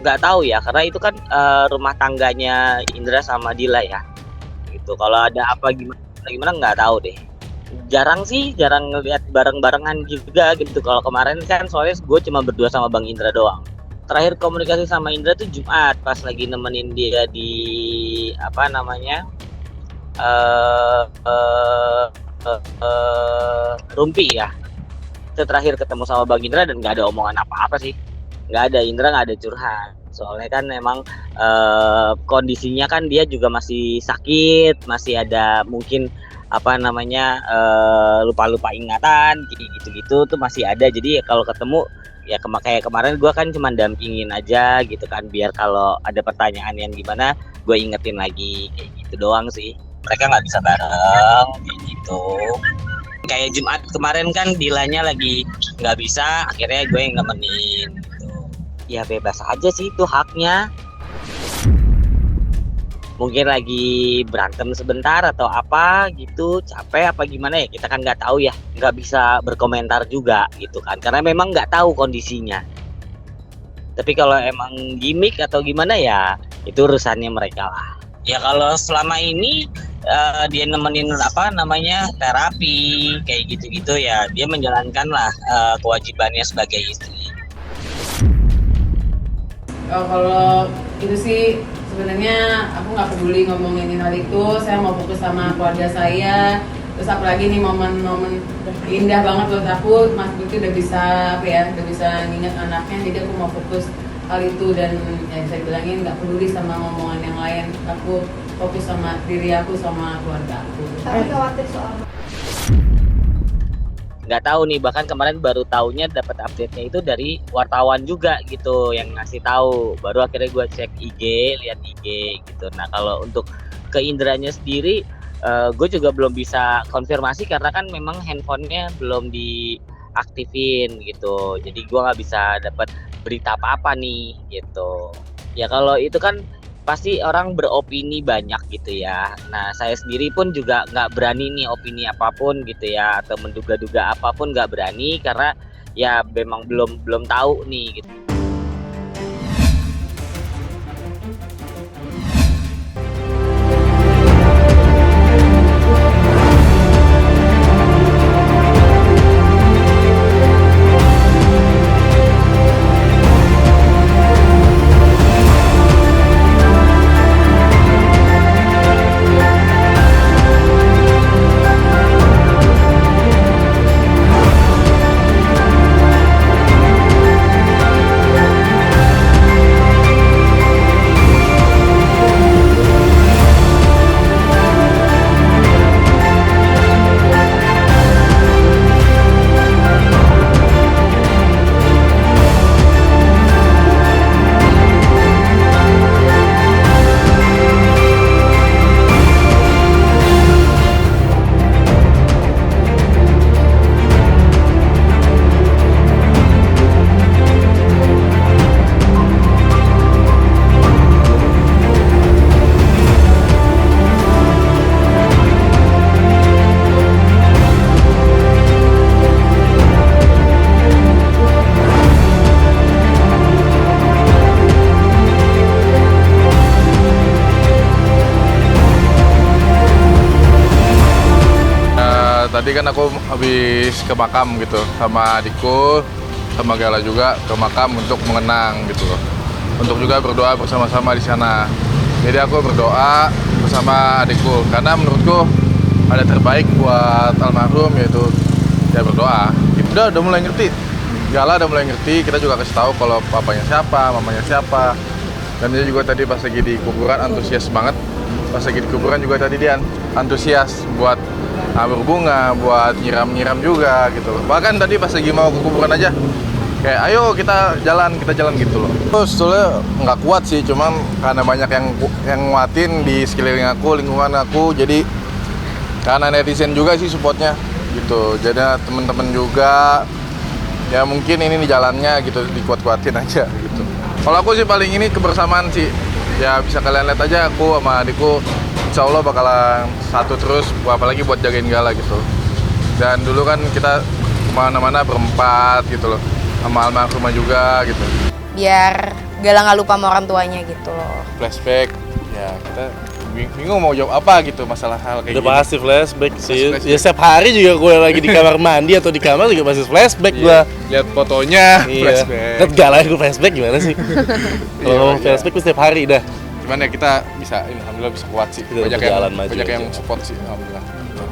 nggak tahu ya, karena itu kan, rumah tangganya Indra sama Dila ya, gitu. Kalau ada apa gimana gimana nggak tahu deh. Jarang sih, jarang ngelihat bareng-barengan juga gitu. Kalau kemarin kan soalnya gue cuma berdua sama Bang Indra doang. Terakhir komunikasi sama Indra tuh Jumat pas lagi nemenin dia di apa namanya, eee eee Rumpi ya. Itu terakhir ketemu sama Bang Indra dan nggak ada omongan apa-apa sih. Nggak ada, Indra nggak ada curhat. Soalnya kan memang kondisinya kan dia juga masih sakit, masih ada mungkin apa namanya lupa-lupa ingatan kayak gitu-gitu tuh masih ada. Jadi kalau ketemu ya kayak kemarin gue kan cuma dampingin aja gitu kan biar kalau ada pertanyaan yang gimana gue ingetin lagi kayak gitu doang sih. Mereka nggak bisa bareng kayak gitu. Kayak Jumat kemarin kan Dilanya lagi nggak bisa, akhirnya gue yang nemenin gitu. Ya bebas aja sih, itu haknya. Mungkin lagi berantem sebentar atau apa gitu, capek apa gimana ya, kita kan nggak tahu ya, nggak bisa berkomentar juga gitu kan, karena memang nggak tahu kondisinya. Tapi kalau emang gimmick atau gimana ya, itu urusannya mereka lah. Ya kalau selama ini dia nemenin apa namanya terapi kayak gitu-gitu ya, dia menjalankan lah kewajibannya sebagai istri. Kalau itu sih sebenarnya aku nggak peduli ngomongin hal itu, saya mau fokus sama keluarga saya. Terus apalagi nih momen-momen indah banget buat aku, Mas Putri udah bisa apa ya, udah bisa nginget anaknya, jadi aku mau fokus hal itu dan yang saya bilangin nggak peduli sama ngomongan yang lain, aku fokus sama diri aku sama keluarga aku. Tapi khawatir soal Nggak tahu nih, bahkan kemarin baru taunya dapat update-nya itu dari wartawan juga gitu yang ngasih tahu, baru akhirnya gue cek IG, lihat IG gitu. Nah kalau untuk ke Indranya sendiri gue juga belum bisa konfirmasi karena kan memang handphonenya belum diaktifin gitu, jadi gue nggak bisa dapat berita apa-apa nih gitu. Ya kalau itu kan pasti orang beropini banyak gitu ya. Nah saya sendiri pun juga nggak berani nih opini apapun gitu ya atau menduga-duga apapun nggak berani karena ya memang belum belum tahu nih gitu. Tadi kan aku habis ke makam gitu sama adikku, sama Gala juga ke makam untuk mengenang gitu loh. Untuk juga berdoa bersama-sama di sana. Jadi aku berdoa bersama adikku karena menurutku ada terbaik buat almarhum yaitu ya berdoa. Udah mulai ngerti. Gala udah mulai ngerti, kita juga kasih tahu kalau papanya siapa, mamanya siapa. Dan dia juga tadi pas lagi di kuburan antusias banget. Pas lagi di kuburan juga tadi dia antusias buat berbunga, buat nyiram-nyiram juga gitu loh. Bahkan tadi pas lagi mau ke kuburan aja kayak ayo kita jalan gitu loh. Terus sebetulnya nggak kuat sih, cuman karena banyak yang nguatin di sekeliling aku, lingkungan aku, jadi karena netizen juga sih supportnya gitu. Jadi temen-temen juga ya mungkin ini di jalannya gitu dikuat-kuatin aja gitu. Kalau aku sih paling ini kebersamaan sih. Ya bisa kalian lihat aja aku sama adikku insya Allah bakalan satu terus, apalagi buat jagain Gala gitu. Dan dulu kan kita kemana-mana berempat gitu loh, sama almarhumah juga gitu. Biar Gala nggak lupa sama orang tuanya gitu loh. Flashback, ya kita bingung mau jawab apa gitu masalah hal kayak Udah gitu. pasti flashback sih. Flashback. Ya setiap hari juga gue lagi di kamar mandi atau di kamar juga pasti flashback Iya, gue. lihat fotonya, Iya. flashback. Enggak lah, gue flashback gimana sih? Kalau ngomong Iya. flashback gue setiap hari dah. Gimana ya, kita bisa, alhamdulillah bisa kuat sih. Kita berjalan maju banyak yang aja. support sih, alhamdulillah.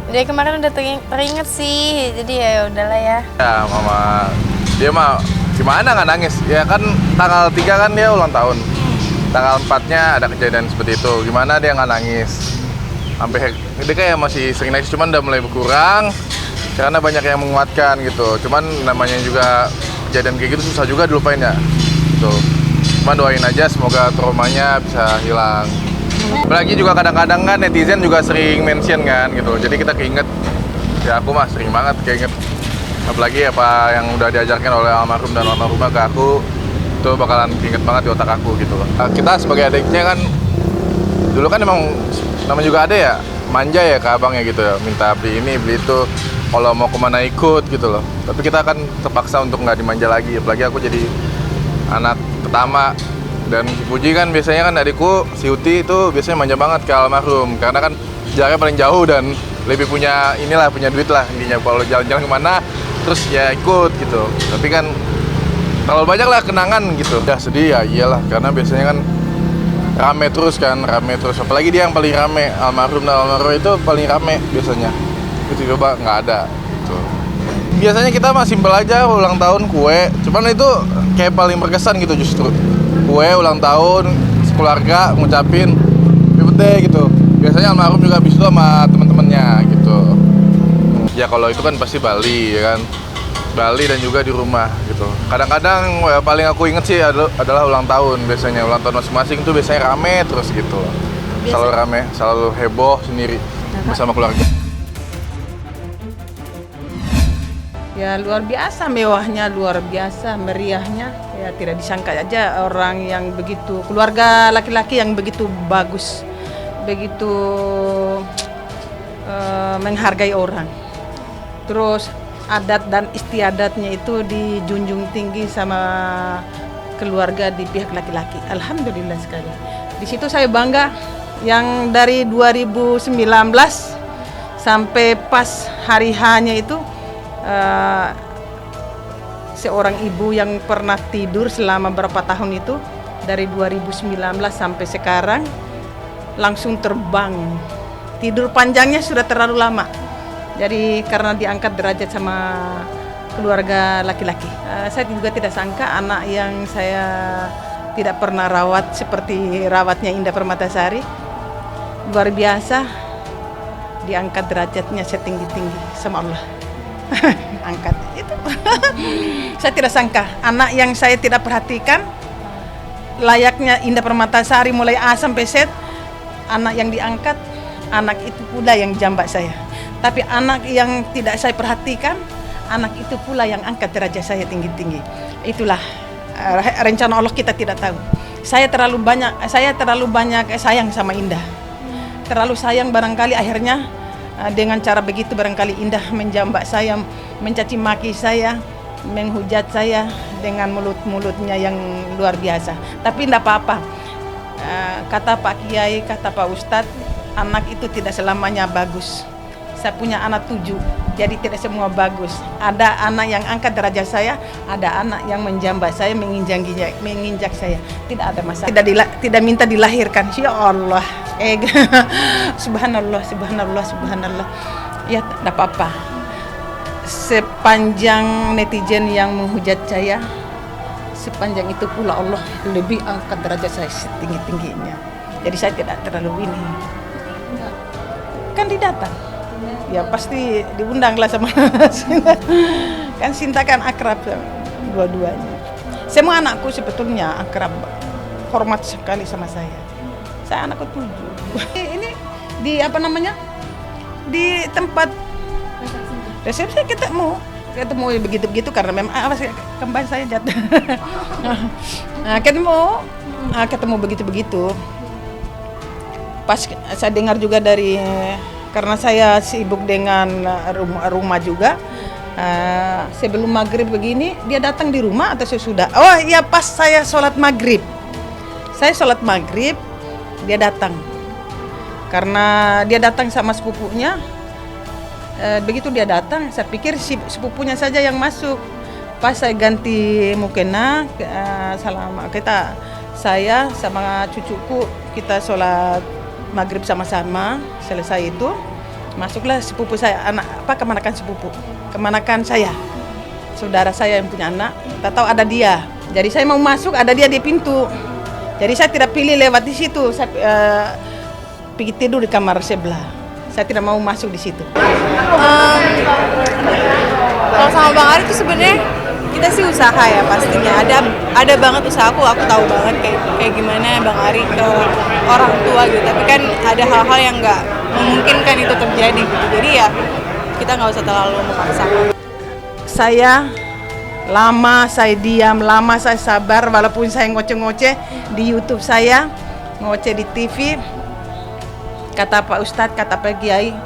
Dari kemarin udah teringet sih, jadi ya udahlah ya. Ya mama, dia mah gimana nggak nangis? Ya kan tanggal 3 kan dia ulang tahun. Tanggal 4-nya ada kejadian seperti itu. Gimana dia nggak nangis? Sampai dia kayak masih sering nangis, cuman udah mulai berkurang karena banyak yang menguatkan gitu. Cuman namanya juga kejadian kayak gitu susah juga dilupain ya. Gitu. Cuman doain aja semoga traumanya bisa hilang. Apalagi juga kadang-kadang kan netizen juga sering mention kan gitu. Jadi kita keinget. Ya aku mah sering banget keinget. Apalagi apa yang udah diajarkan oleh almarhum dan almarhumah ke aku, itu bakalan keinget banget di otak aku gitu loh. Kita sebagai adiknya kan dulu kan emang namanya juga ada ya, manja ya ke abangnya gitu ya, minta beli ini beli itu, kalau mau kemana ikut gitu loh. Tapi kita kan terpaksa untuk nggak dimanja lagi, apalagi aku jadi anak pertama. Dan si Puji kan biasanya kan adikku, si Uti itu biasanya manja banget ke almarhum, karena kan jaraknya paling jauh dan lebih punya inilah, punya duit lah intinya. Kalau jalan-jalan kemana terus ya ikut gitu. Tapi kan terlalu banyak lah kenangan gitu. Ya sedih ya iyalah, karena biasanya kan rame terus. Apalagi dia yang paling rame, almarhum dan almarhum itu paling rame biasanya. Itu coba nggak ada gitu. Biasanya kita mah simpel aja, ulang tahun kue, cuman itu kayak paling berkesan gitu justru. Kue ulang tahun, keluarga ngucapin happy birthday gitu. Biasanya almarhum juga habis itu sama teman-temannya gitu. Ya kalau itu kan pasti Bali ya kan. Bali dan juga di rumah gitu. Kadang-kadang ya, paling aku inget sih adalah ulang tahun. Biasanya ulang tahun masing-masing itu biasanya rame terus gitu. Selalu rame, selalu heboh sendiri bersama keluarga. Ya luar biasa mewahnya, luar biasa meriahnya. Ya tidak disangka aja orang yang begitu, keluarga laki-laki yang begitu bagus, begitu menghargai orang. Terus adat dan istiadatnya itu dijunjung tinggi sama keluarga di pihak laki-laki. Alhamdulillah sekali. Di situ saya bangga yang dari 2019 sampai pas hari H-nya itu seorang ibu yang pernah tidur selama berapa tahun itu dari 2019 sampai sekarang langsung terbang. Tidur panjangnya sudah terlalu lama. Jadi karena diangkat derajat sama keluarga laki-laki. Saya juga tidak sangka anak yang saya tidak pernah rawat seperti rawatnya Indah Permatasari. Luar biasa diangkat derajatnya setinggi-tinggi sama Allah. Angkat itu. Saya tidak sangka anak yang saya tidak perhatikan layaknya Indah Permatasari mulai A sampai Z, anak yang diangkat, anak itu pula yang jambak saya. Tapi anak yang tidak saya perhatikan, anak itu pula yang angkat derajat saya tinggi-tinggi. Itulah rencana Allah, kita tidak tahu. Saya terlalu banyak sayang sama Indah. Terlalu sayang barangkali akhirnya dengan cara begitu barangkali Indah menjambak saya, mencaci maki saya, menghujat saya dengan mulut-mulutnya yang luar biasa. Tapi tidak apa-apa. Kata Pak Kiai, kata Pak Ustadz, anak itu tidak selamanya bagus. Saya punya anak 7, jadi tidak semua bagus. Ada anak yang angkat derajat saya, ada anak yang menjambak saya, menginjak saya. Tidak ada masalah. Tidak minta dilahirkan. Ya Allah. Subhanallah, subhanallah, subhanallah. Ya, tidak apa-apa. Sepanjang netizen yang menghujat saya, sepanjang itu pula Allah lebih angkat derajat saya setinggi-tingginya. Jadi saya tidak terlalu ini. Kan didatang. Ya pasti diundang lah sama Sinta. Kan Sinta kan akrab dua-duanya. Semua anakku sebetulnya akrab, hormat sekali sama saya. Saya anakku 7. Ini di apa namanya? Di tempat resepsi ketemu begitu-begitu karena memang kembar saya jatuh. Nah, ketemu begitu-begitu. Pas saya dengar juga dari, karena saya sibuk dengan rumah juga, sebelum maghrib begini dia datang di rumah atau sesudah. Oh iya, pas saya sholat maghrib Saya sholat maghrib, dia datang. Karena dia datang sama sepupunya, begitu dia datang, saya pikir si sepupunya saja yang masuk. Pas saya ganti mukena, saya sama cucuku, kita sholat maghrib sama-sama. Selesai itu, masuklah sepupu saya, kemanakan saya, saudara saya yang punya anak. Tak tahu ada dia. Jadi saya mau masuk, ada dia di pintu. Jadi saya tidak pilih lewat di situ. Saya pergi tidur di kamar sebelah. Saya tidak mau masuk di situ. Kalau sama Bang Ari itu sebenarnya kita sih usaha ya pastinya. Ada banget usaha aku tahu banget kayak gimana Bang Ari ke orang tua gitu. Tapi kan ada hal-hal yang nggak memungkinkan itu terjadi gitu. Jadi ya kita nggak usah terlalu memaksakan. Saya diam, lama saya sabar, walaupun saya ngoceh-ngoceh di YouTube saya, ngoceh di TV. Kata Pak Ustadz, kata Pak Kiai,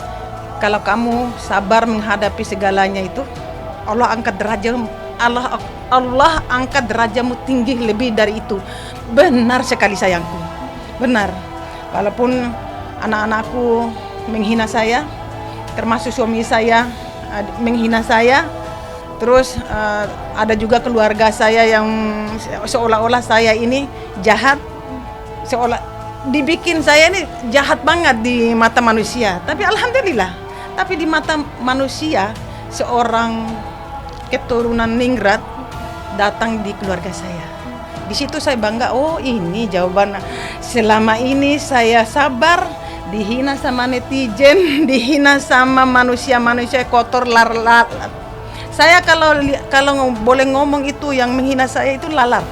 kalau kamu sabar menghadapi segalanya itu, Allah angkat derajatmu tinggi lebih dari itu. Benar sekali sayangku, benar. Walaupun anak-anakku menghina saya, termasuk suami saya menghina saya, terus ada juga keluarga saya yang seolah-olah saya ini jahat, seolah dibikin saya ini jahat banget di mata manusia. Tapi alhamdulillah, tapi di mata manusia seorang keturunan Ningrat datang di keluarga saya. Di situ saya bangga, oh ini jawaban. Selama ini saya sabar, dihina sama netizen, dihina sama manusia-manusia kotor, lalat. Saya kalau boleh ngomong itu yang menghina saya itu lalat.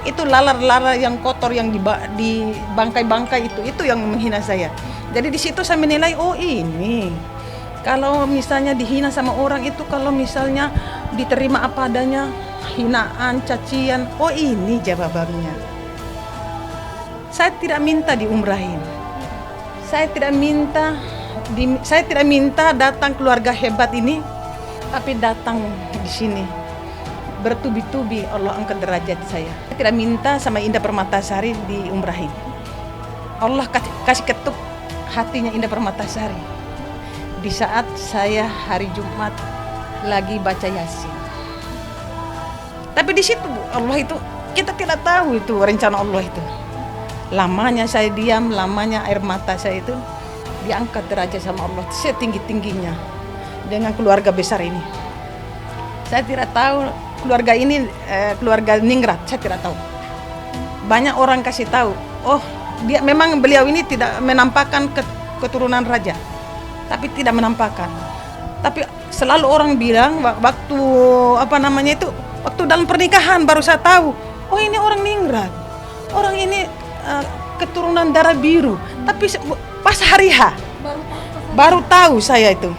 Itu lalar-lalar yang kotor yang di bangkai-bangkai itu yang menghina saya. Jadi di situ saya menilai, oh ini kalau misalnya dihina sama orang itu, kalau misalnya diterima apa adanya, hinaan, cacian, oh ini jawabannya. Saya tidak minta diumrahin. Saya tidak minta datang keluarga hebat ini, tapi datang di sini bertubi-tubi Allah angkat derajat saya. Saya tidak minta sama Indah Permatasari diumrahin. Allah kasih ketuk hatinya Indah Permatasari di saat saya hari Jumat lagi baca Yasin. Tapi di situ Allah itu kita tidak tahu itu rencana Allah itu. Lamanya saya diam, lamanya air mata saya itu diangkat derajat sama Allah setinggi-tingginya dengan keluarga besar ini. Saya tidak tahu keluarga ini, keluarga Ningrat, saya tidak tahu. Banyak orang kasih tahu, oh dia memang beliau ini tidak menampakkan keturunan raja, tapi tidak menampakkan. Tapi selalu orang bilang waktu waktu dalam pernikahan baru saya tahu, oh ini orang Ningrat, orang ini keturunan darah biru. Tapi pas hari H baru tahu saya itu.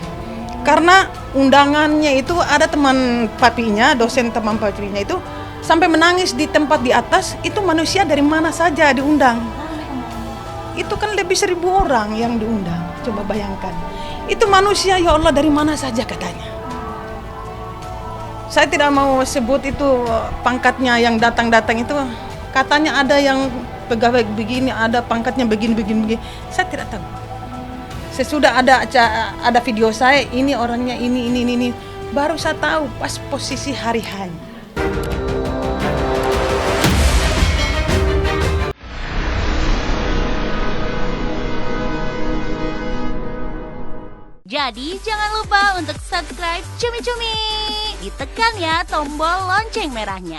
Karena undangannya itu ada teman papinya, dosen teman papinya itu sampai menangis di tempat di atas, itu manusia dari mana saja diundang. Itu kan lebih 1.000 orang yang diundang, coba bayangkan. Itu manusia ya Allah dari mana saja katanya. Saya tidak mau sebut itu pangkatnya yang datang-datang itu, katanya ada yang pegawai begini, ada pangkatnya begini. Saya tidak tahu. Sesudah ada video saya, ini orangnya ini, baru saya tahu pas posisi hari H. Jadi jangan lupa untuk subscribe Cumi Cumi. Ditekan ya tombol lonceng merahnya.